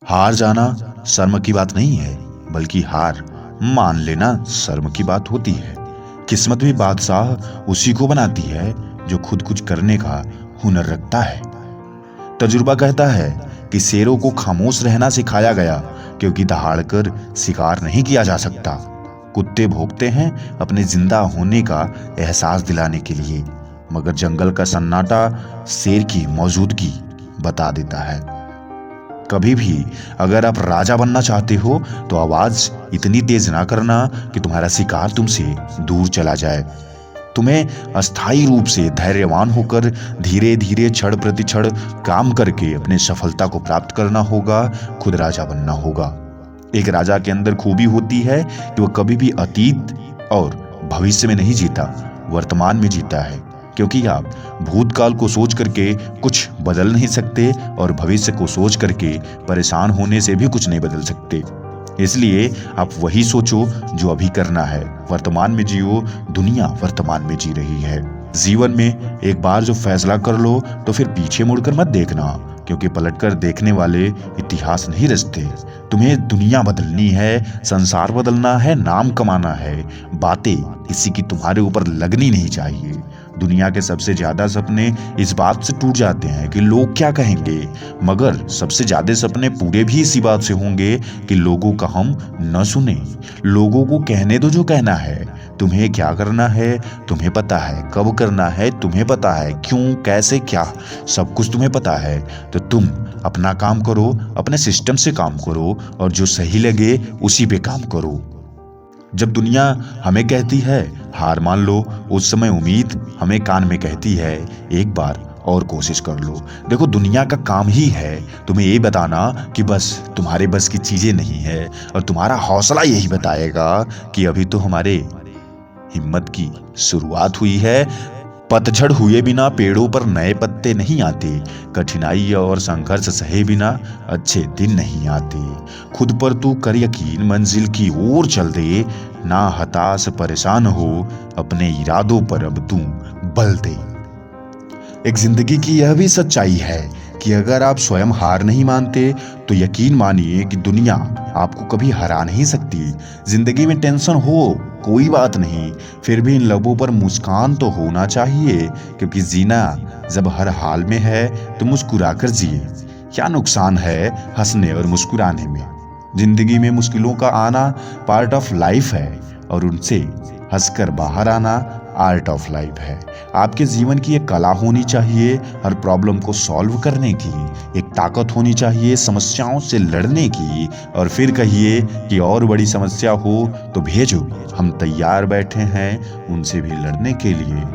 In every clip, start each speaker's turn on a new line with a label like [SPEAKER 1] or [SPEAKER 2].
[SPEAKER 1] हार जाना शर्म की बात नहीं है, बल्कि हार मान लेना शर्म की बात होती है। किस्मत भी बादशाह उसी को बनाती है जो खुद कुछ करने का हुनर रखता है। तजुर्बा कहता है कि शेरों को खामोश रहना सिखाया गया, क्योंकि दहाड़कर शिकार नहीं किया जा सकता। कुत्ते भौंकते हैं अपने जिंदा होने का एहसास दिलाने के लिए, मगर जंगल का सन्नाटा शेर की मौजूदगी बता देता है। कभी भी अगर आप राजा बनना चाहते हो तो आवाज इतनी तेज ना करना कि तुम्हारा शिकार तुमसे दूर चला जाए। तुम्हें अस्थायी रूप से धैर्यवान होकर धीरे धीरे क्षण प्रति क्षण काम करके अपने सफलता को प्राप्त करना होगा, खुद राजा बनना होगा। एक राजा के अंदर खूबी होती है कि वह कभी भी अतीत और भविष्य में नहीं जीता, वर्तमान में जीता है, क्योंकि आप भूतकाल को सोच करके कुछ बदल नहीं सकते और भविष्य को सोच करके परेशान होने से भी कुछ नहीं बदल सकते। इसलिए आप वही सोचो जो अभी करना है, वर्तमान में जियो, दुनिया वर्तमान में जी रही है। जीवन में एक बार जो फैसला कर लो तो फिर पीछे मुड़कर मत देखना, क्योंकि पलटकर देखने वाले इतिहास नहीं रचते। तुम्हें दुनिया बदलनी है, संसार बदलना है, नाम कमाना है। बातें किसी की तुम्हारे ऊपर लगनी नहीं चाहिए। दुनिया के सबसे ज्यादा सपने इस बात से टूट जाते हैं कि लोग क्या कहेंगे, मगर सबसे ज्यादा सपने पूरे भी इसी बात से होंगे कि लोगों का हम न सुने। लोगों को कहने दो जो कहना है। तुम्हें क्या करना है तुम्हें पता है, कब करना है तुम्हें पता है, क्यों कैसे क्या सब कुछ तुम्हें पता है। तो तुम अपना काम करो, अपने सिस्टम से काम करो और जो सही लगे उसी पे काम करो। जब दुनिया हमें कहती है हार मान लो, उस समय उम्मीद हमें कान में कहती है एक बार और कोशिश कर लो। देखो, दुनिया का काम ही है तुम्हें ये बताना कि बस तुम्हारे बस की चीजें नहीं है, और तुम्हारा हौसला यही बताएगा कि अभी तो हमारे हिम्मत की शुरुआत हुई है। पतझड़ हुए बिना पेड़ों पर नए पत्ते नहीं आते, कठिनाई और संघर्ष सहे बिना अच्छे दिन नहीं आते। खुद पर तू कर यकीन, मंजिल की ओर चल दे, ना हताश परेशान हो, अपने इरादों पर अब तू बल दे। एक जिंदगी की यह भी सच्चाई है कि अगर आप स्वयं हार नहीं मानते तो यकीन मानिए कि दुनिया आपको कभी हरा नहीं सकती। जिंदगी में टेंशन हो कोई बात नहीं, फिर भी इन लबों पर मुस्कान तो होना चाहिए, क्योंकि जीना जब हर हाल में है तो मुस्कुरा कर जिए। क्या नुकसान है हंसने और मुस्कुराने में। जिंदगी में मुश्किलों का आना पार्ट ऑफ लाइफ है, और उनसे हंसकर बाहर आना आर्ट ऑफ लाइफ है। आपके जीवन की एक कला होनी चाहिए हर प्रॉब्लम को सॉल्व करने की, एक ताकत होनी चाहिए समस्याओं से लड़ने की। और फिर कहिए कि और बड़ी समस्या हो तो भेजो, हम तैयार बैठे हैं उनसे भी लड़ने के लिए।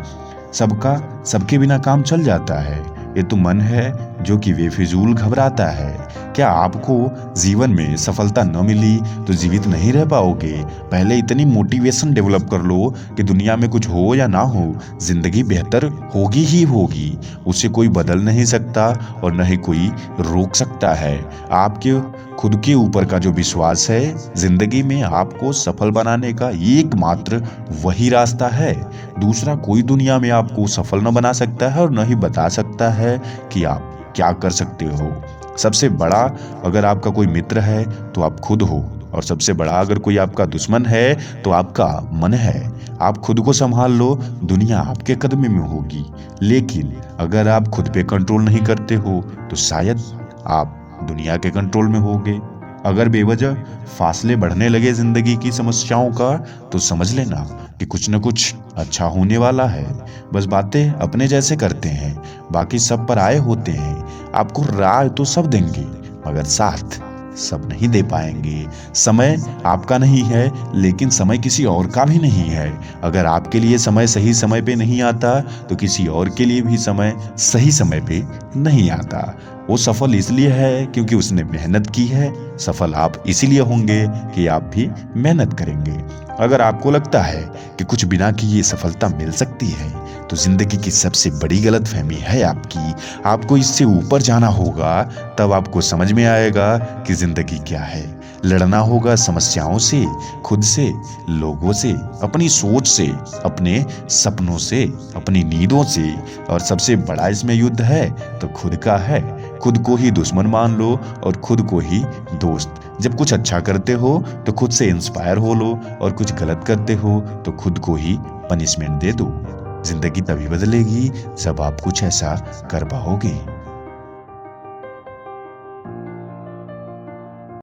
[SPEAKER 1] सबका सबके बिना काम चल जाता है, ये तो मन है जो कि बेफिजूल घबराता है। क्या आपको जीवन में सफलता न मिली तो जीवित नहीं रह पाओगे? पहले इतनी मोटिवेशन डेवलप कर लो कि दुनिया में कुछ हो या ना हो, जिंदगी बेहतर होगी ही होगी। उसे कोई बदल नहीं सकता और न ही कोई रोक सकता है। आपके खुद के ऊपर का जो विश्वास है, जिंदगी में आपको सफल बनाने का एकमात्र वही रास्ता है। दूसरा कोई दुनिया में आपको सफल न बना सकता है और न ही बता सकता है कि आप क्या कर सकते हो। सबसे बड़ा अगर आपका कोई मित्र है तो आप खुद हो, और सबसे बड़ा अगर कोई आपका दुश्मन है तो आपका मन है। आप खुद को संभाल लो, दुनिया आपके कदम में होगी। लेकिन अगर आप खुद पे कंट्रोल नहीं करते हो तो शायद आप दुनिया के कंट्रोल में होगे। अगर बेवजह फासले बढ़ने लगे जिंदगी की समस्याओं का, तो समझ लेना कि कुछ न कुछ अच्छा होने वाला है। बस बातें अपने जैसे करते हैं, बाकी सब पराये होते हैं। आपको राय तो सब देंगे, मगर साथ सब नहीं दे पाएंगे। समय आपका नहीं है, लेकिन समय किसी और का भी नहीं है। अगर आपके लिए समय सही समय पे नहीं आता तो किसी और के लिए भी समय सही समय पे नहीं आता। वो सफल इसलिए है क्योंकि उसने मेहनत की है, सफल आप इसीलिए होंगे कि आप भी मेहनत करेंगे। अगर आपको लगता है कि कुछ बिना किए सफलता मिल सकती है तो जिंदगी की सबसे बड़ी गलतफहमी है आपकी। आपको इससे ऊपर जाना होगा, तब आपको समझ में आएगा कि जिंदगी क्या है। लड़ना होगा समस्याओं से, खुद से, लोगों से, अपनी सोच से, अपने सपनों से, अपनी नींदों से। और सबसे बड़ा इसमें युद्ध है तो खुद का है। खुद को ही दुश्मन मान लो और खुद को ही दोस्त। जब कुछ अच्छा करते हो तो खुद से इंस्पायर हो लो और कुछ गलत करते हो तो खुद को ही पनिशमेंट दे दो। जिंदगी तभी बदलेगी जब आप कुछ ऐसा कर पाओगे।